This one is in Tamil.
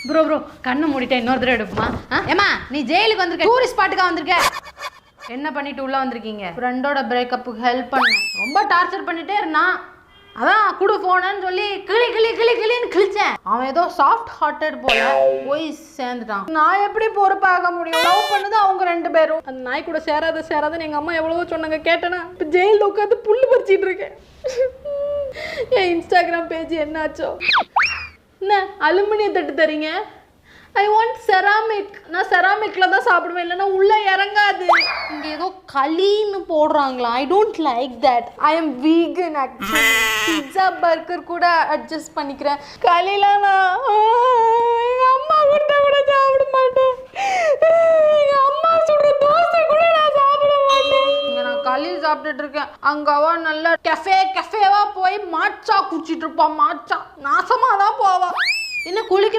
ப்ரோ கண்ணை மூடிட்டேன், இன்னொரு தடவை எடுப்புமா? ஏமா நீ ஜெயிலுக்கு வந்திருக்க, டூரிஸ்ட் ஸ்பாட்டுக்காக வந்திருக்க. என்ன பண்ணிட்டு உள்ள வந்திருக்கீங்க? ஃப்ரெண்டோட பிரேக்கப்புக்கு ஹெல்ப் பண்ண. ரொம்ப டார்ச்சர் பண்ணிட்டே இருந்தான், அதான் குடு போனன்னு சொல்லி கிளின்னு கிழிச்சேன். அவன் ஏதோ சாஃப்ட் ஹார்ட்டட் போல போய் சேர்ந்துட்டான். நான் எப்படி பொறுப்பாக முடியும்? லவ் பண்ணது அவங்க 2 பேரும். அந்த நாய் கூட சேராதுன்னு எங்க அம்மா எவ்வளவோ சொன்னாங்க, கேட்டேனா? இப்போ ஜெயிலில் உட்காந்து புல்லு பறிச்சிட்டு இருக்கேன். என் இன்ஸ்டாகிராம் பேஜ் என்னாச்சோ? என்ன அலுமினிய தட்டு தரீங்க? I want ceramic. நான் செராமிக்ல தான் சாப்பிடுவேன், இல்லைன்னா உள்ள இறங்காது. இங்க ஏதோ களின்னு போடுறாங்களா? I don't like that. I am vegan actually. Pizza burger கூட அட்ஜஸ்ட் பண்ணிக்கிறேன். களிலாம் நான் எங்க அம்மா கொடுத்தா கூட சாப்பிட மாட்டேன். எங்க அம்மா சுடுற தோசை கூட நான் சாப்பிட மாட்டேன். இங்க நான் களி சாப்பிட்டுட்டு இருக்கேன், அங்கவா நல்ல கெஃபேவா போய் மாட்சா குடிச்சிட்டு இருப்பான். மாட்சா நாசமா தான் போவா. என்ன குளிக்க